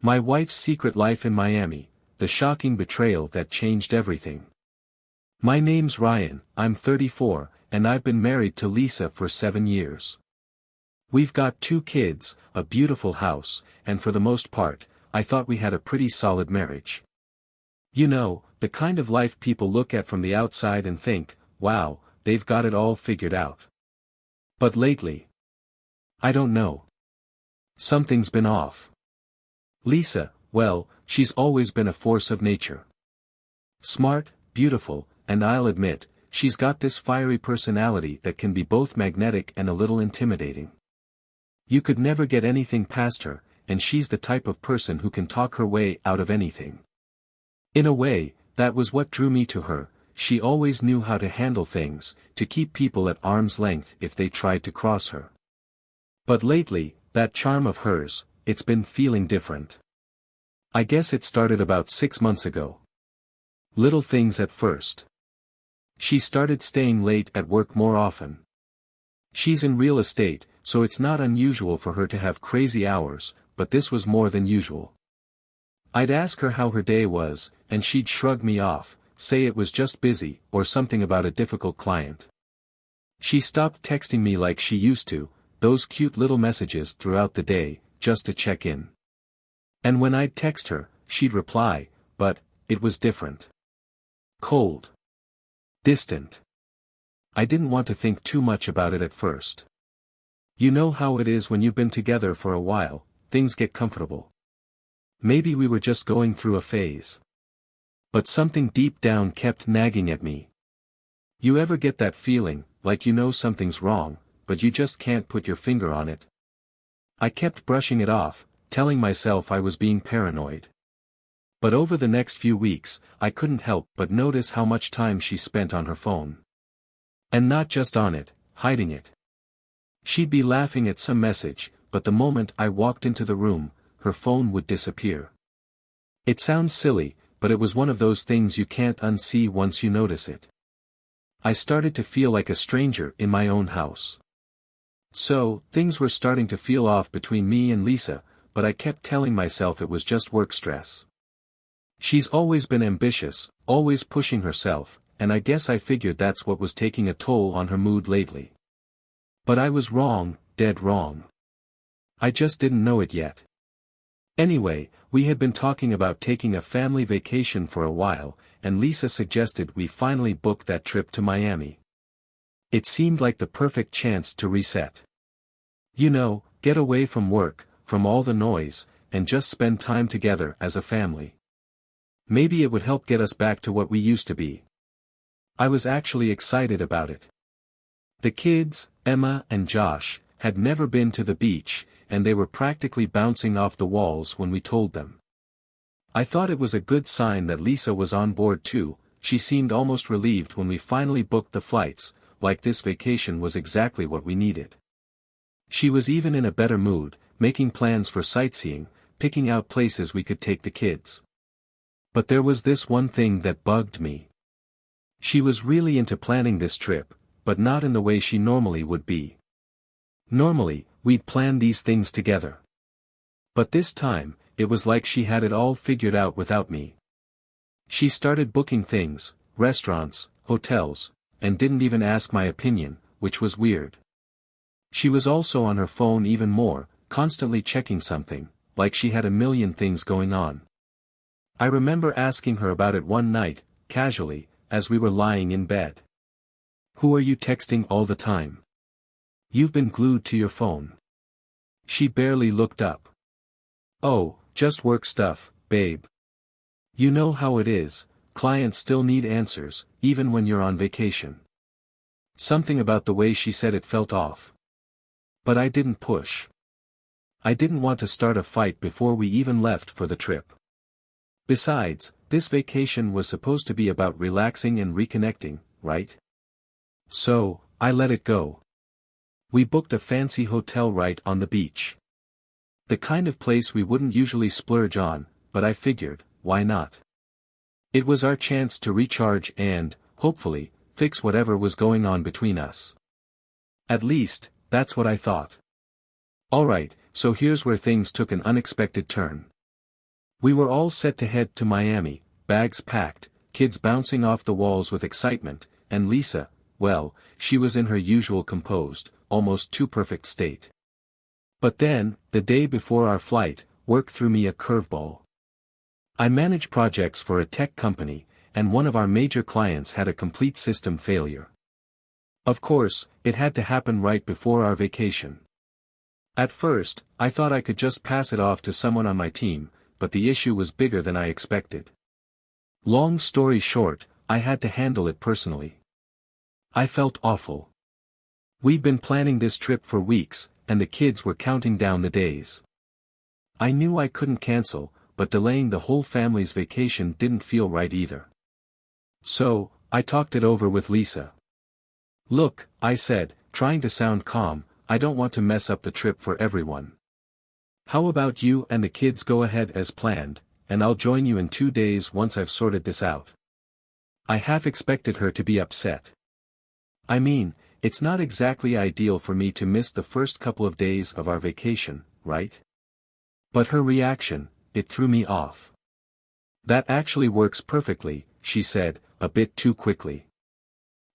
My wife's secret life in Miami, the shocking betrayal that changed everything. My name's Ryan, I'm 34, and I've been married to Lisa for 7 years. We've got 2 kids, a beautiful house, and for the most part, I thought we had a pretty solid marriage. You know, the kind of life people look at from the outside and think, wow, they've got it all figured out. But lately, I don't know. Something's been off. Lisa, well, she's always been a force of nature. Smart, beautiful, and I'll admit, she's got this fiery personality that can be both magnetic and a little intimidating. You could never get anything past her, and she's the type of person who can talk her way out of anything. In a way, that was what drew me to her. She always knew how to handle things, to keep people at arm's length if they tried to cross her. But lately, that charm of hers, it's been feeling different. I guess it started about 6 months ago. Little things at first. She started staying late at work more often. She's in real estate, so it's not unusual for her to have crazy hours, but this was more than usual. I'd ask her how her day was, and she'd shrug me off, say it was just busy, or something about a difficult client. She stopped texting me like she used to, those cute little messages throughout the day, just to check in. And when I'd text her, she'd reply, but it was different. Cold. Distant. I didn't want to think too much about it at first. You know how it is when you've been together for a while, things get comfortable. Maybe we were just going through a phase. But something deep down kept nagging at me. You ever get that feeling, like you know something's wrong, but you just can't put your finger on it? I kept brushing it off, telling myself I was being paranoid. But over the next few weeks, I couldn't help but notice how much time she spent on her phone. And not just on it, hiding it. She'd be laughing at some message, but the moment I walked into the room, her phone would disappear. It sounds silly, but it was one of those things you can't unsee once you notice it. I started to feel like a stranger in my own house. So, things were starting to feel off between me and Lisa, but I kept telling myself it was just work stress. She's always been ambitious, always pushing herself, and I guess I figured that's what was taking a toll on her mood lately. But I was wrong, dead wrong. I just didn't know it yet. Anyway, we had been talking about taking a family vacation for a while, and Lisa suggested we finally book that trip to Miami. It seemed like the perfect chance to reset. You know, get away from work, from all the noise, and just spend time together as a family. Maybe it would help get us back to what we used to be. I was actually excited about it. The kids, Emma and Josh, had never been to the beach, and they were practically bouncing off the walls when we told them. I thought it was a good sign that Lisa was on board too. She seemed almost relieved when we finally booked the flights, like this vacation was exactly what we needed. She was even in a better mood, making plans for sightseeing, picking out places we could take the kids. But there was this one thing that bugged me. She was really into planning this trip, but not in the way she normally would be. Normally, we'd plan these things together. But this time, it was like she had it all figured out without me. She started booking things, restaurants, hotels, and didn't even ask my opinion, which was weird. She was also on her phone even more, constantly checking something, like she had a million things going on. I remember asking her about it one night, casually, as we were lying in bed. "Who are you texting all the time? You've been glued to your phone." She barely looked up. "Oh, just work stuff, babe. You know how it is, clients still need answers, even when you're on vacation." Something about the way she said it felt off. But I didn't push. I didn't want to start a fight before we even left for the trip. Besides, this vacation was supposed to be about relaxing and reconnecting, right? So, I let it go. We booked a fancy hotel right on the beach. The kind of place we wouldn't usually splurge on, but I figured, why not? It was our chance to recharge and, hopefully, fix whatever was going on between us. At least, that's what I thought. Alright, so here's where things took an unexpected turn. We were all set to head to Miami, bags packed, kids bouncing off the walls with excitement, and Lisa, well, she was in her usual composed, almost too perfect state. But then, the day before our flight, work threw me a curveball. I manage projects for a tech company, and one of our major clients had a complete system failure. Of course, it had to happen right before our vacation. At first, I thought I could just pass it off to someone on my team, but the issue was bigger than I expected. Long story short, I had to handle it personally. I felt awful. We'd been planning this trip for weeks, and the kids were counting down the days. I knew I couldn't cancel, but delaying the whole family's vacation didn't feel right either. So, I talked it over with Lisa. "Look," I said, trying to sound calm, "I don't want to mess up the trip for everyone. How about you and the kids go ahead as planned, and I'll join you in 2 days once I've sorted this out." I half expected her to be upset. I mean, it's not exactly ideal for me to miss the first couple of days of our vacation, right? But her reaction, it threw me off. "That actually works perfectly," she said, a bit too quickly.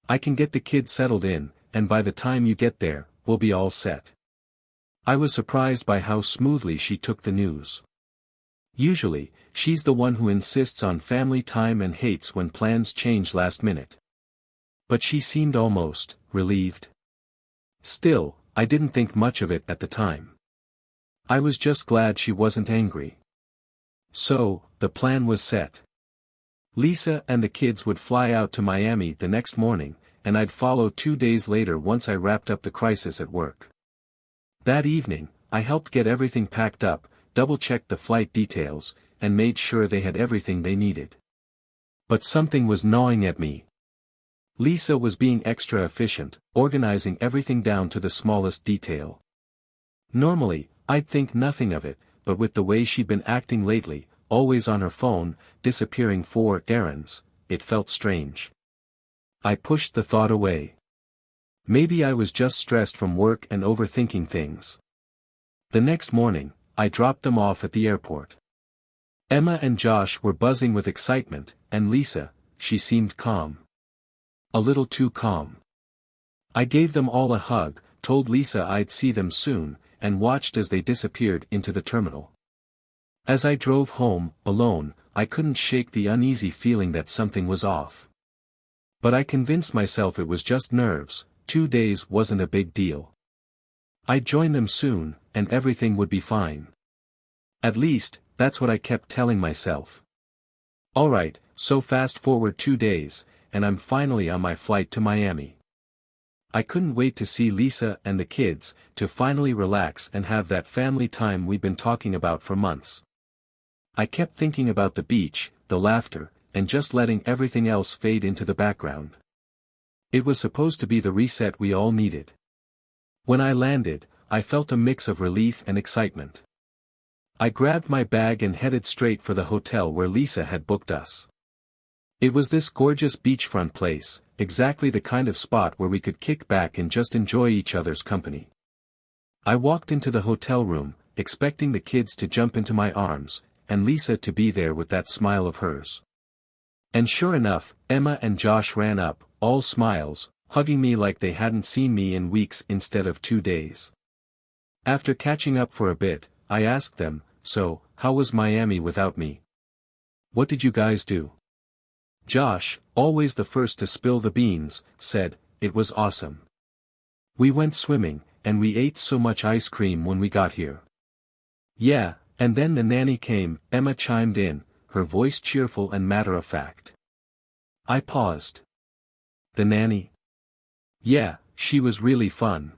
"I can get the kids settled in, and by the time you get there, we'll be all set." I was surprised by how smoothly she took the news. Usually, she's the one who insists on family time and hates when plans change last minute. But she seemed almost relieved. Still, I didn't think much of it at the time. I was just glad she wasn't angry. So, the plan was set. Lisa and the kids would fly out to Miami the next morning, and I'd follow 2 days later once I wrapped up the crisis at work. That evening, I helped get everything packed up, double-checked the flight details, and made sure they had everything they needed. But something was gnawing at me. Lisa was being extra efficient, organizing everything down to the smallest detail. Normally, I'd think nothing of it, but with the way she'd been acting lately, always on her phone, disappearing for errands, it felt strange. I pushed the thought away. Maybe I was just stressed from work and overthinking things. The next morning, I dropped them off at the airport. Emma and Josh were buzzing with excitement, and Lisa, she seemed calm. A little too calm. I gave them all a hug, told Lisa I'd see them soon, and watched as they disappeared into the terminal. As I drove home, alone, I couldn't shake the uneasy feeling that something was off. But I convinced myself it was just nerves, 2 days wasn't a big deal. I'd join them soon, and everything would be fine. At least, that's what I kept telling myself. Alright, so fast forward 2 days, and I'm finally on my flight to Miami. I couldn't wait to see Lisa and the kids, to finally relax and have that family time we'd been talking about for months. I kept thinking about the beach, the laughter, and just letting everything else fade into the background. It was supposed to be the reset we all needed. When I landed, I felt a mix of relief and excitement. I grabbed my bag and headed straight for the hotel where Lisa had booked us. It was this gorgeous beachfront place, exactly the kind of spot where we could kick back and just enjoy each other's company. I walked into the hotel room, expecting the kids to jump into my arms, and Lisa to be there with that smile of hers. And sure enough, Emma and Josh ran up, all smiles, hugging me like they hadn't seen me in weeks instead of 2 days. After catching up for a bit, I asked them, "So, how was Miami without me? What did you guys do?" Josh, always the first to spill the beans, said, "It was awesome. We went swimming, and we ate so much ice cream when we got here." "Yeah, and then the nanny came," Emma chimed in, her voice cheerful and matter-of-fact. I paused. "The nanny?" "Yeah, she was really fun.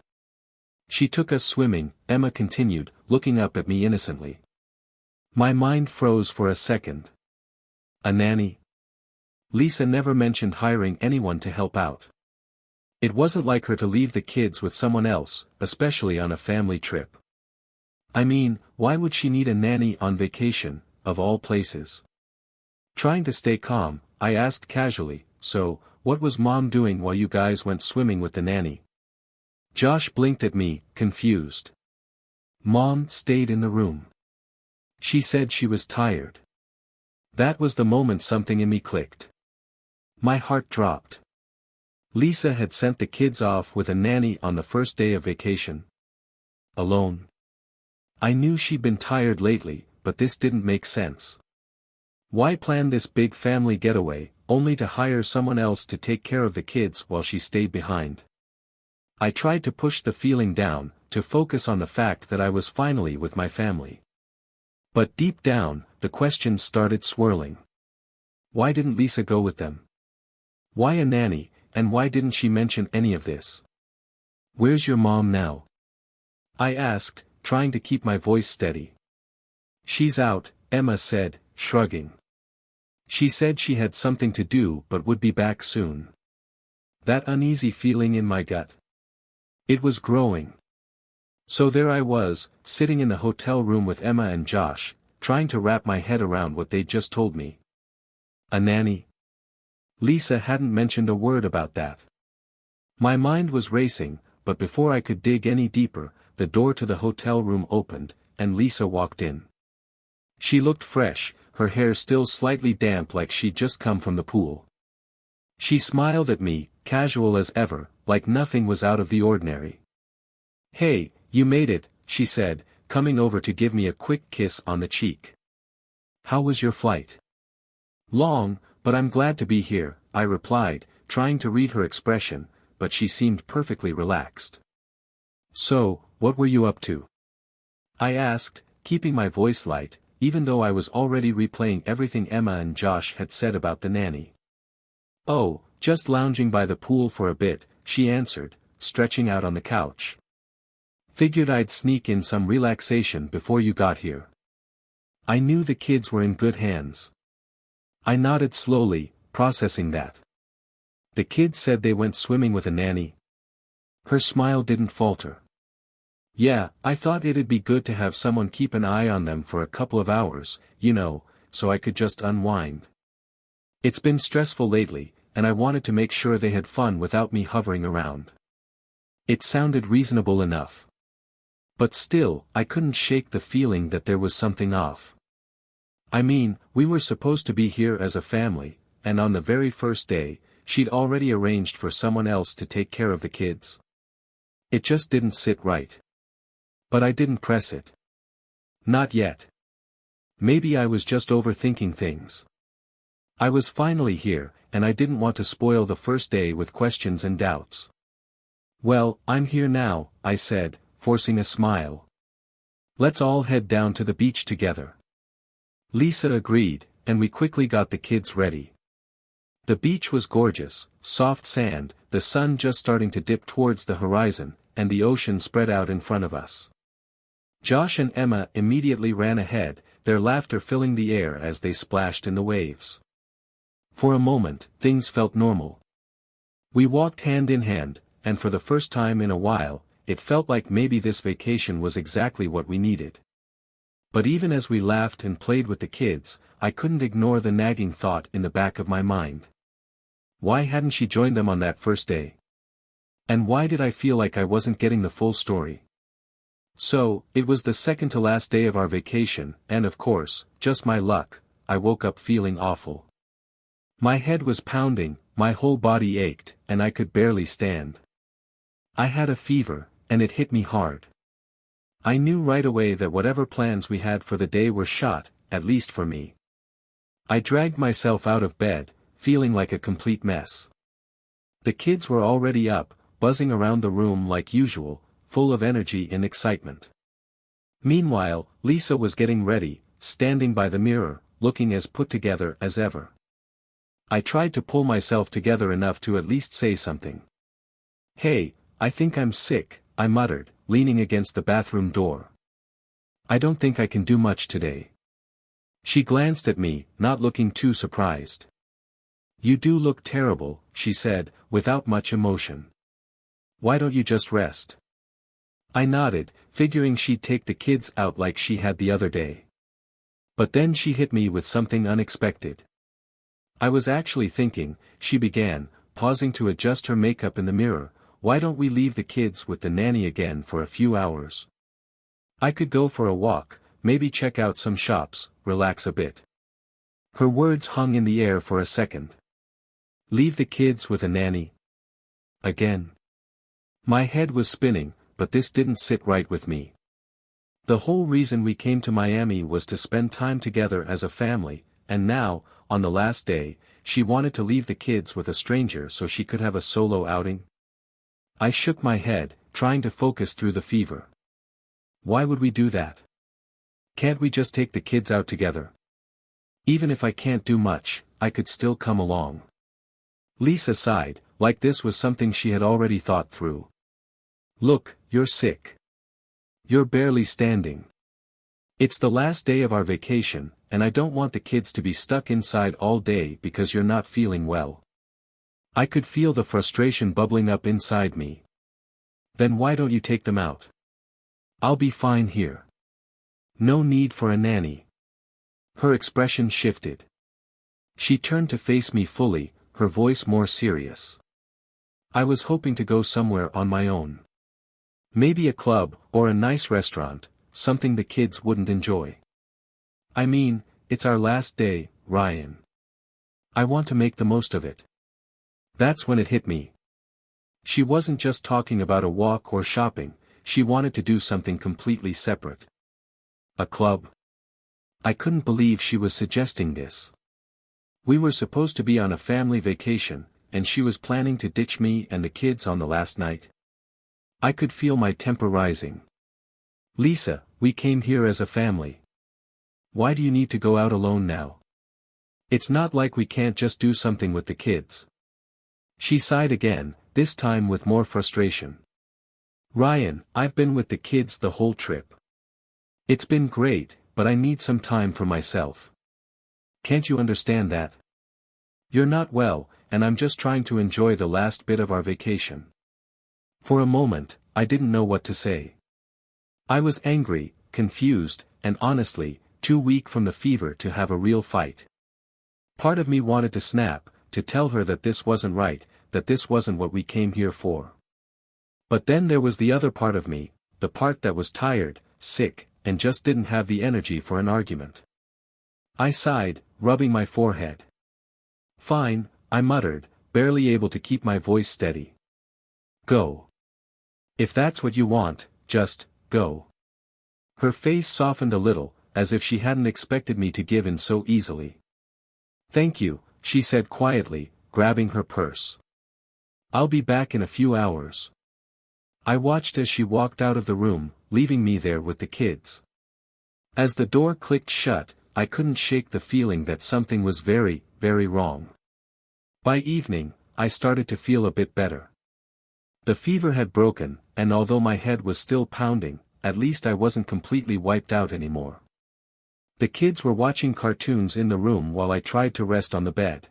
She took us swimming," Emma continued, looking up at me innocently. My mind froze for a second. A nanny? Lisa never mentioned hiring anyone to help out. It wasn't like her to leave the kids with someone else, especially on a family trip. I mean, why would she need a nanny on vacation, of all places? Trying to stay calm, I asked casually, "So, what was Mom doing while you guys went swimming with the nanny?" Josh blinked at me, confused. "Mom stayed in the room. She said she was tired. That was the moment something in me clicked. My heart dropped. Lisa had sent the kids off with a nanny on the first day of vacation. Alone. I knew she'd been tired lately, but this didn't make sense. Why plan this big family getaway, only to hire someone else to take care of the kids while she stayed behind? I tried to push the feeling down, to focus on the fact that I was finally with my family. But deep down, the questions started swirling. Why didn't Lisa go with them? Why a nanny, and why didn't she mention any of this? Where's your mom now? I asked, trying to keep my voice steady. She's out, Emma said, shrugging. She said she had something to do but would be back soon. That uneasy feeling in my gut. It was growing. So there I was, sitting in the hotel room with Emma and Josh, trying to wrap my head around what they'd just told me. A nanny? Lisa hadn't mentioned a word about that. My mind was racing, but before I could dig any deeper, the door to the hotel room opened, and Lisa walked in. She looked fresh, her hair still slightly damp like she'd just come from the pool. She smiled at me, casual as ever, like nothing was out of the ordinary. Hey, you made it, she said, coming over to give me a quick kiss on the cheek. How was your flight? Long, but I'm glad to be here, I replied, trying to read her expression, but she seemed perfectly relaxed. So, what were you up to? I asked, keeping my voice light, even though I was already replaying everything Emma and Josh had said about the nanny. Oh, just lounging by the pool for a bit, she answered, stretching out on the couch. Figured I'd sneak in some relaxation before you got here. I knew the kids were in good hands. I nodded slowly, processing that. The kids said they went swimming with a nanny. Her smile didn't falter. Yeah, I thought it'd be good to have someone keep an eye on them for a couple of hours, so I could just unwind. It's been stressful lately, and I wanted to make sure they had fun without me hovering around. It sounded reasonable enough. But still, I couldn't shake the feeling that there was something off. I mean, we were supposed to be here as a family, and on the very first day, she'd already arranged for someone else to take care of the kids. It just didn't sit right. But I didn't press it. Not yet. Maybe I was just overthinking things. I was finally here, and I didn't want to spoil the first day with questions and doubts. Well, I'm here now, I said, forcing a smile. Let's all head down to the beach together. Lisa agreed, and we quickly got the kids ready. The beach was gorgeous, soft sand, the sun just starting to dip towards the horizon, and the ocean spread out in front of us. Josh and Emma immediately ran ahead, their laughter filling the air as they splashed in the waves. For a moment, things felt normal. We walked hand in hand, and for the first time in a while, it felt like maybe this vacation was exactly what we needed. But even as we laughed and played with the kids, I couldn't ignore the nagging thought in the back of my mind. Why hadn't she joined them on that first day? And why did I feel like I wasn't getting the full story? So, it was the second to last day of our vacation, and of course, just my luck, I woke up feeling awful. My head was pounding, my whole body ached, and I could barely stand. I had a fever, and it hit me hard. I knew right away that whatever plans we had for the day were shot, at least for me. I dragged myself out of bed, feeling like a complete mess. The kids were already up, buzzing around the room like usual, full of energy and excitement. Meanwhile, Lisa was getting ready, standing by the mirror, looking as put together as ever. I tried to pull myself together enough to at least say something. Hey, I think I'm sick, I muttered, leaning against the bathroom door. I don't think I can do much today. She glanced at me, not looking too surprised. You do look terrible, she said, without much emotion. Why don't you just rest? I nodded, figuring she'd take the kids out like she had the other day. But then she hit me with something unexpected. I was actually thinking, she began, pausing to adjust her makeup in the mirror, why don't we leave the kids with the nanny again for a few hours? I could go for a walk, maybe check out some shops, relax a bit. Her words hung in the air for a second. Leave the kids with a nanny? Again. My head was spinning, but this didn't sit right with me. The whole reason we came to Miami was to spend time together as a family, and now, on the last day, she wanted to leave the kids with a stranger so she could have a solo outing? I shook my head, trying to focus through the fever. Why would we do that? Can't we just take the kids out together? Even if I can't do much, I could still come along. Lisa sighed, like this was something she had already thought through. Look, you're sick. You're barely standing. It's the last day of our vacation, and I don't want the kids to be stuck inside all day because you're not feeling well. I could feel the frustration bubbling up inside me. Then why don't you take them out? I'll be fine here. No need for a nanny. Her expression shifted. She turned to face me fully, her voice more serious. I was hoping to go somewhere on my own. Maybe a club, or a nice restaurant, something the kids wouldn't enjoy. I mean, it's our last day, Ryan. I want to make the most of it. That's when it hit me. She wasn't just talking about a walk or shopping, she wanted to do something completely separate. A club? I couldn't believe she was suggesting this. We were supposed to be on a family vacation, and she was planning to ditch me and the kids on the last night. I could feel my temper rising. Lisa, we came here as a family. Why do you need to go out alone now? It's not like we can't just do something with the kids. She sighed again, this time with more frustration. Ryan, I've been with the kids the whole trip. It's been great, but I need some time for myself. Can't you understand that? You're not well, and I'm just trying to enjoy the last bit of our vacation. For a moment, I didn't know what to say. I was angry, confused, and honestly, too weak from the fever to have a real fight. Part of me wanted to snap, to tell her that this wasn't right, that this wasn't what we came here for. But then there was the other part of me, the part that was tired, sick, and just didn't have the energy for an argument. I sighed, rubbing my forehead. Fine, I muttered, barely able to keep my voice steady. Go. If that's what you want, just, go. Her face softened a little, as if she hadn't expected me to give in so easily. Thank you, she said quietly, grabbing her purse. I'll be back in a few hours. I watched as she walked out of the room, leaving me there with the kids. As the door clicked shut, I couldn't shake the feeling that something was very, very wrong. By evening, I started to feel a bit better. The fever had broken, and although my head was still pounding, at least I wasn't completely wiped out anymore. The kids were watching cartoons in the room while I tried to rest on the bed.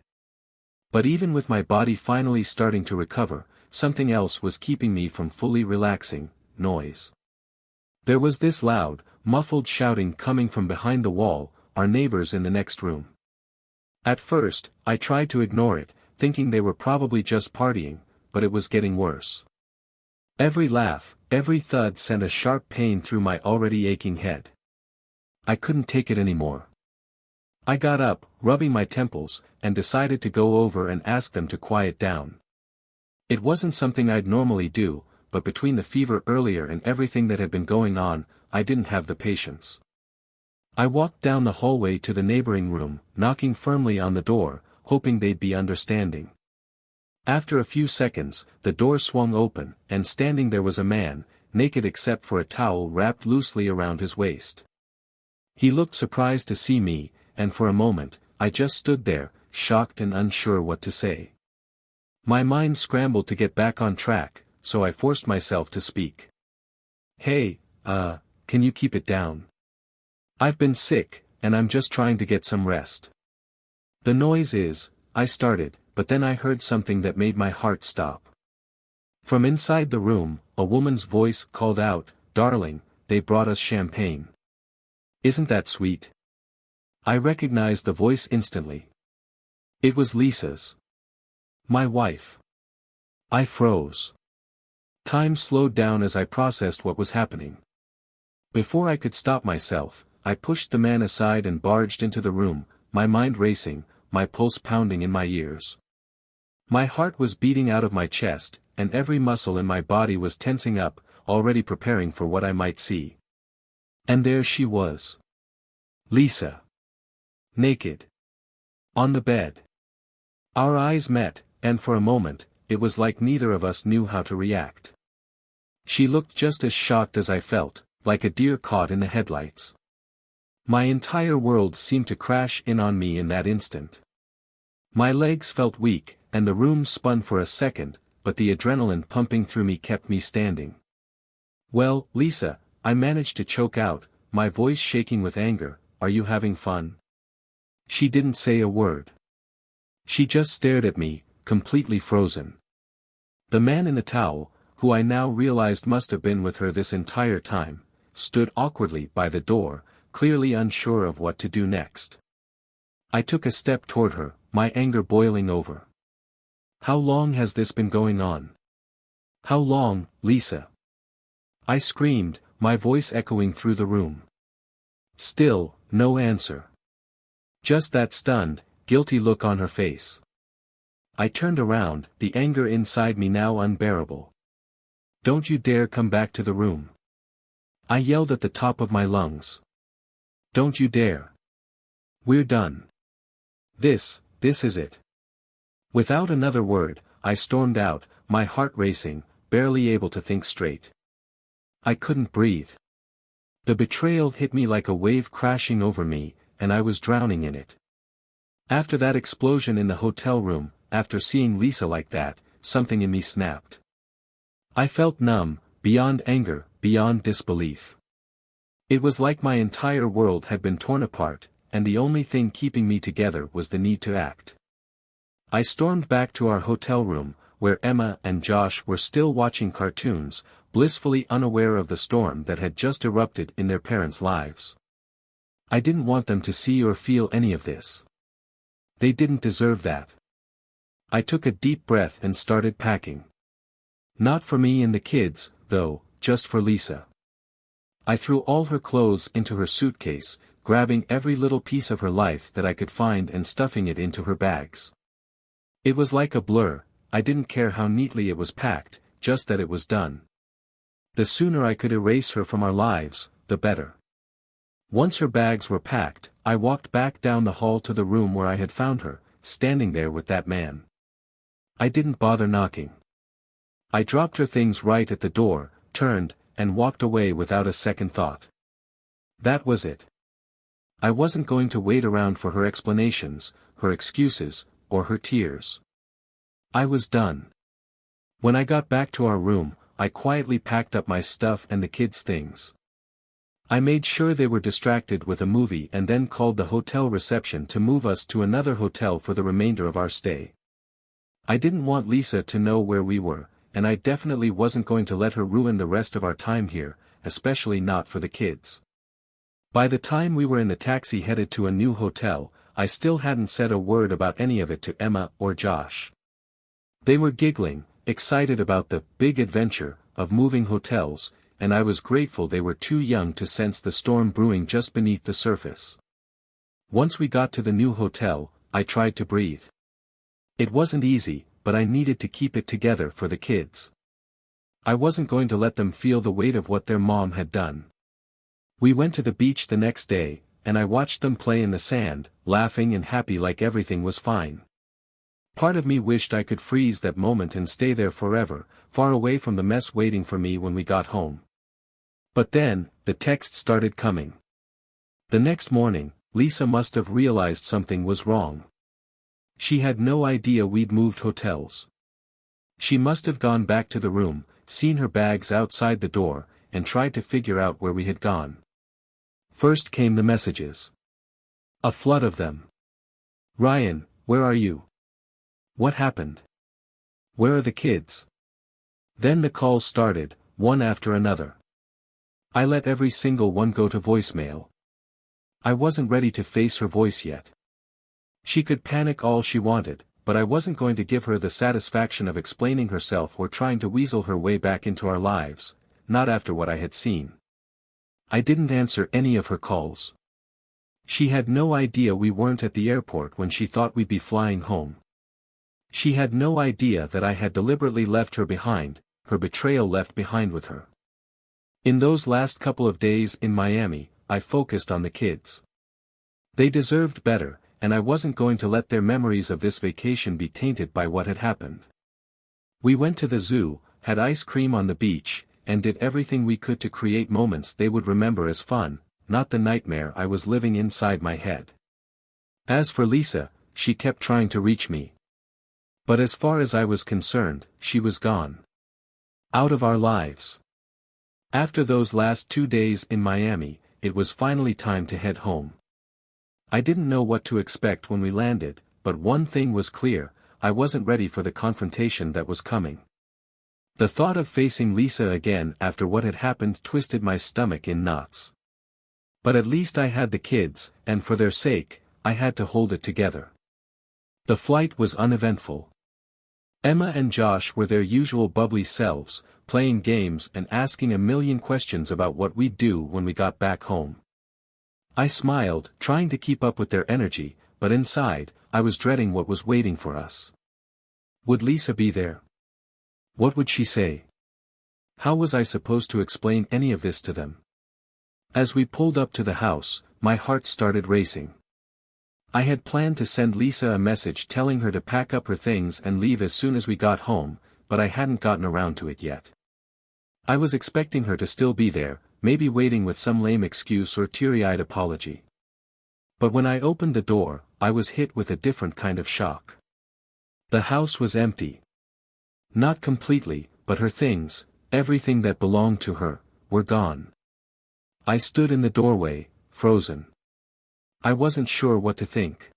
But even with my body finally starting to recover, something else was keeping me from fully relaxing: noise. There was this loud, muffled shouting coming from behind the wall, our neighbors in the next room. At first, I tried to ignore it, thinking they were probably just partying, but it was getting worse. Every laugh, every thud sent a sharp pain through my already aching head. I couldn't take it anymore. I got up, rubbing my temples, and decided to go over and ask them to quiet down. It wasn't something I'd normally do, but between the fever earlier and everything that had been going on, I didn't have the patience. I walked down the hallway to the neighboring room, knocking firmly on the door, hoping they'd be understanding. After a few seconds, the door swung open, and standing there was a man, naked except for a towel wrapped loosely around his waist. He looked surprised to see me, and for a moment, I just stood there, shocked and unsure what to say. My mind scrambled to get back on track, so I forced myself to speak. Hey, can you keep it down? I've been sick, and I'm just trying to get some rest. The noise is, I started, but then I heard something that made my heart stop. From inside the room, a woman's voice called out, "Darling, they brought us champagne. Isn't that sweet?" I recognized the voice instantly. It was Lisa's. My wife. I froze. Time slowed down as I processed what was happening. Before I could stop myself, I pushed the man aside and barged into the room, my mind racing, my pulse pounding in my ears. My heart was beating out of my chest, and every muscle in my body was tensing up, already preparing for what I might see. And there she was. Lisa. Naked. On the bed. Our eyes met, and for a moment, it was like neither of us knew how to react. She looked just as shocked as I felt, like a deer caught in the headlights. My entire world seemed to crash in on me in that instant. My legs felt weak, and the room spun for a second, but the adrenaline pumping through me kept me standing. "Well, Lisa," I managed to choke out, my voice shaking with anger, "are you having fun?" She didn't say a word. She just stared at me, completely frozen. The man in the towel, who I now realized must have been with her this entire time, stood awkwardly by the door, clearly unsure of what to do next. I took a step toward her, my anger boiling over. "How long has this been going on? How long, Lisa?" I screamed, my voice echoing through the room. Still, no answer. Just that stunned, guilty look on her face. I turned around, the anger inside me now unbearable. "Don't you dare come back to the room!" I yelled at the top of my lungs. "Don't you dare! We're done. This is it." Without another word, I stormed out, my heart racing, barely able to think straight. I couldn't breathe. The betrayal hit me like a wave crashing over me, and I was drowning in it. After that explosion in the hotel room, after seeing Lisa like that, something in me snapped. I felt numb, beyond anger, beyond disbelief. It was like my entire world had been torn apart, and the only thing keeping me together was the need to act. I stormed back to our hotel room, where Emma and Josh were still watching cartoons, blissfully unaware of the storm that had just erupted in their parents' lives. I didn't want them to see or feel any of this. They didn't deserve that. I took a deep breath and started packing. Not for me and the kids, though, just for Lisa. I threw all her clothes into her suitcase, grabbing every little piece of her life that I could find and stuffing it into her bags. It was like a blur, I didn't care how neatly it was packed, just that it was done. The sooner I could erase her from our lives, the better. Once her bags were packed, I walked back down the hall to the room where I had found her, standing there with that man. I didn't bother knocking. I dropped her things right at the door, turned, and walked away without a second thought. That was it. I wasn't going to wait around for her explanations, her excuses, or her tears. I was done. When I got back to our room, I quietly packed up my stuff and the kids' things. I made sure they were distracted with a movie and then called the hotel reception to move us to another hotel for the remainder of our stay. I didn't want Lisa to know where we were, and I definitely wasn't going to let her ruin the rest of our time here, especially not for the kids. By the time we were in the taxi headed to a new hotel, I still hadn't said a word about any of it to Emma or Josh. They were giggling, excited about the big adventure of moving hotels, and I was grateful they were too young to sense the storm brewing just beneath the surface. Once we got to the new hotel, I tried to breathe. It wasn't easy, but I needed to keep it together for the kids. I wasn't going to let them feel the weight of what their mom had done. We went to the beach the next day, and I watched them play in the sand, laughing and happy like everything was fine. Part of me wished I could freeze that moment and stay there forever, far away from the mess waiting for me when we got home. But then, the texts started coming. The next morning, Lisa must have realized something was wrong. She had no idea we'd moved hotels. She must have gone back to the room, seen her bags outside the door, and tried to figure out where we had gone. First came the messages. A flood of them. "Ryan, where are you? What happened? Where are the kids?" Then the calls started, one after another. I let every single one go to voicemail. I wasn't ready to face her voice yet. She could panic all she wanted, but I wasn't going to give her the satisfaction of explaining herself or trying to weasel her way back into our lives, not after what I had seen. I didn't answer any of her calls. She had no idea we weren't at the airport when she thought we'd be flying home. She had no idea that I had deliberately left her behind, her betrayal left behind with her. In those last couple of days in Miami, I focused on the kids. They deserved better, and I wasn't going to let their memories of this vacation be tainted by what had happened. We went to the zoo, had ice cream on the beach, and did everything we could to create moments they would remember as fun, not the nightmare I was living inside my head. As for Lisa, she kept trying to reach me. But as far as I was concerned, she was gone. Out of our lives. After those last 2 days in Miami, it was finally time to head home. I didn't know what to expect when we landed, but one thing was clear, I wasn't ready for the confrontation that was coming. The thought of facing Lisa again after what had happened twisted my stomach in knots. But at least I had the kids, and for their sake, I had to hold it together. The flight was uneventful. Emma and Josh were their usual bubbly selves, playing games and asking a million questions about what we'd do when we got back home. I smiled, trying to keep up with their energy, but inside, I was dreading what was waiting for us. Would Lisa be there? What would she say? How was I supposed to explain any of this to them? As we pulled up to the house, my heart started racing. I had planned to send Lisa a message telling her to pack up her things and leave as soon as we got home, but I hadn't gotten around to it yet. I was expecting her to still be there, maybe waiting with some lame excuse or teary-eyed apology. But when I opened the door, I was hit with a different kind of shock. The house was empty. Not completely, but her things, everything that belonged to her, were gone. I stood in the doorway, frozen. I wasn't sure what to think.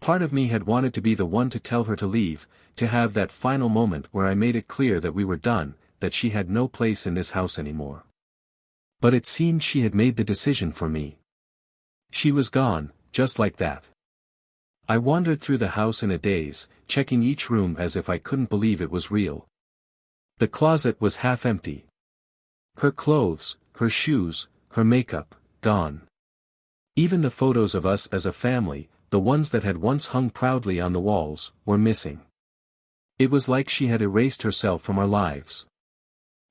Part of me had wanted to be the one to tell her to leave, to have that final moment where I made it clear that we were done, that she had no place in this house anymore. But it seemed she had made the decision for me. She was gone, just like that. I wandered through the house in a daze, checking each room as if I couldn't believe it was real. The closet was half empty. Her clothes, her shoes, her makeup, gone. Even the photos of us as a family, the ones that had once hung proudly on the walls, were missing. It was like she had erased herself from our lives.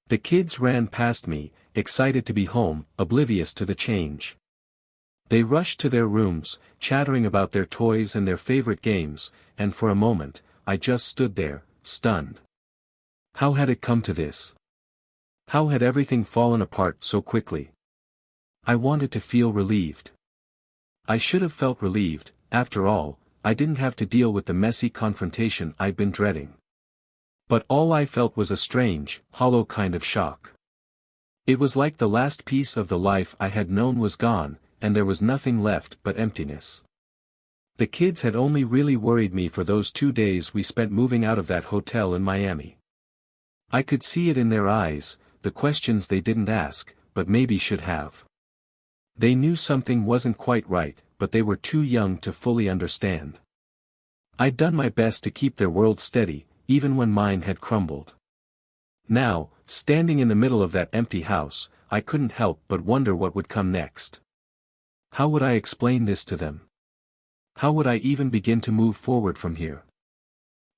The kids ran past me, excited to be home, oblivious to the change. They rushed to their rooms, chattering about their toys and their favorite games, and for a moment, I just stood there, stunned. How had it come to this? How had everything fallen apart so quickly? I wanted to feel relieved. I should have felt relieved, after all, I didn't have to deal with the messy confrontation I'd been dreading. But all I felt was a strange, hollow kind of shock. It was like the last piece of the life I had known was gone, and there was nothing left but emptiness. The kids had only really worried me for those 2 days we spent moving out of that hotel in Miami. I could see it in their eyes, the questions they didn't ask, but maybe should have. They knew something wasn't quite right, but they were too young to fully understand. I'd done my best to keep their world steady, even when mine had crumbled. Now, standing in the middle of that empty house, I couldn't help but wonder what would come next. How would I explain this to them? How would I even begin to move forward from here?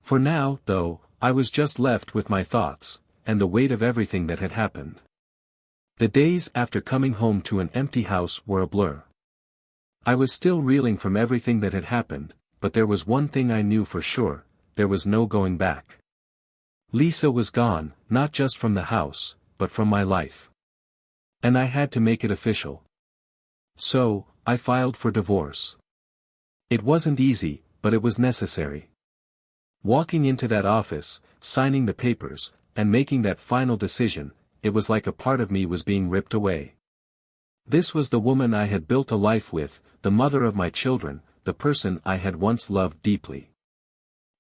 For now, though, I was just left with my thoughts, and the weight of everything that had happened. The days after coming home to an empty house were a blur. I was still reeling from everything that had happened, but there was one thing I knew for sure, there was no going back. Lisa was gone, not just from the house, but from my life. And I had to make it official. So, I filed for divorce. It wasn't easy, but it was necessary. Walking into that office, signing the papers, and making that final decision, it was like a part of me was being ripped away. This was the woman I had built a life with, the mother of my children, the person I had once loved deeply.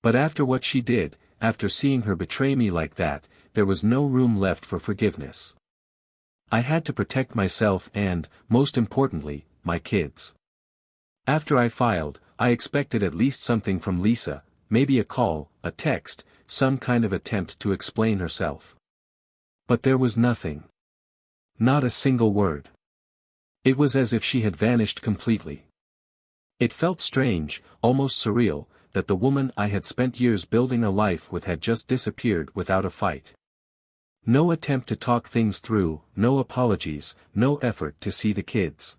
But after what she did, after seeing her betray me like that, there was no room left for forgiveness. I had to protect myself and, most importantly, my kids. After I filed, I expected at least something from Lisa, maybe a call, a text, some kind of attempt to explain herself. But there was nothing. Not a single word. It was as if she had vanished completely. It felt strange, almost surreal, that the woman I had spent years building a life with had just disappeared without a fight. No attempt to talk things through, no apologies, no effort to see the kids.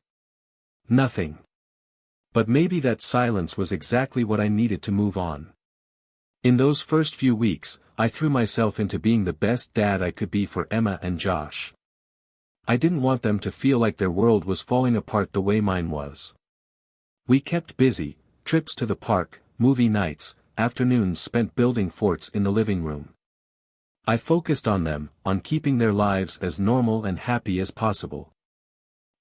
Nothing. But maybe that silence was exactly what I needed to move on. In those first few weeks, I threw myself into being the best dad I could be for Emma and Josh. I didn't want them to feel like their world was falling apart the way mine was. We kept busy, trips to the park, movie nights, afternoons spent building forts in the living room. I focused on them, on keeping their lives as normal and happy as possible.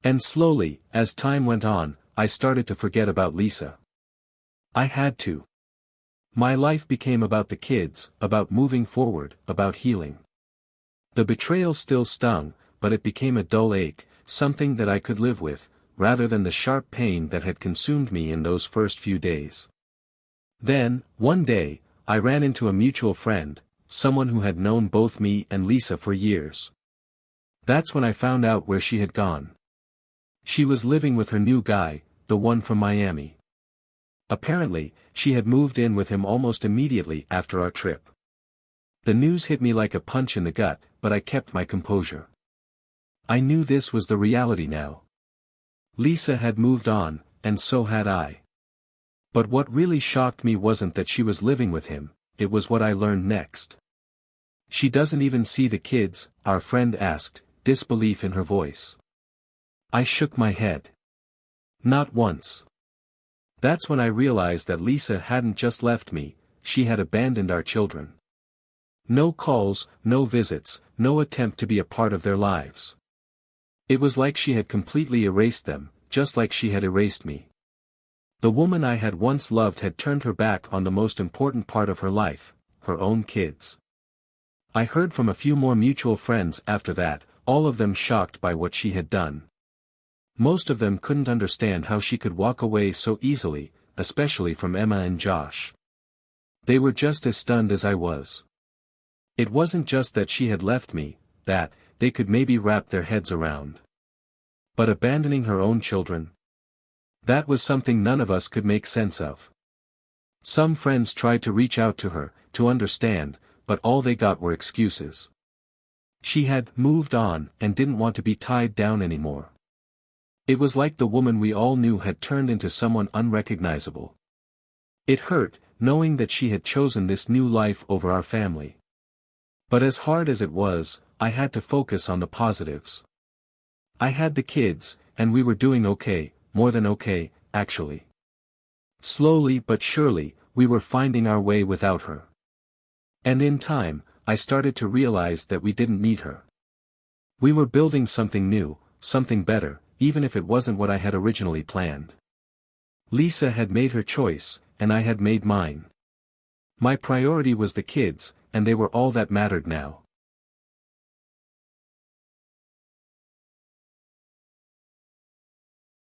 And slowly, as time went on, I started to forget about Lisa. I had to. My life became about the kids, about moving forward, about healing. The betrayal still stung, but it became a dull ache, something that I could live with, rather than the sharp pain that had consumed me in those first few days. Then, one day, I ran into a mutual friend, someone who had known both me and Lisa for years. That's when I found out where she had gone. She was living with her new guy, the one from Miami. Apparently, she had moved in with him almost immediately after our trip. The news hit me like a punch in the gut, but I kept my composure. I knew this was the reality now. Lisa had moved on, and so had I. But what really shocked me wasn't that she was living with him, it was what I learned next. "She doesn't even see the kids?" our friend asked, disbelief in her voice. I shook my head. Not once. That's when I realized that Lisa hadn't just left me, she had abandoned our children. No calls, no visits, no attempt to be a part of their lives. It was like she had completely erased them, just like she had erased me. The woman I had once loved had turned her back on the most important part of her life, her own kids. I heard from a few more mutual friends after that, all of them shocked by what she had done. Most of them couldn't understand how she could walk away so easily, especially from Emma and Josh. They were just as stunned as I was. It wasn't just that she had left me, that they could maybe wrap their heads around. But abandoning her own children? That was something none of us could make sense of. Some friends tried to reach out to her, to understand, but all they got were excuses. She had moved on and didn't want to be tied down anymore. It was like the woman we all knew had turned into someone unrecognizable. It hurt, knowing that she had chosen this new life over our family. But as hard as it was, I had to focus on the positives. I had the kids, and we were doing okay, more than okay, actually. Slowly but surely, we were finding our way without her. And in time, I started to realize that we didn't need her. We were building something new, something better, even if it wasn't what I had originally planned. Lisa had made her choice, and I had made mine. My priority was the kids, and they were all that mattered now.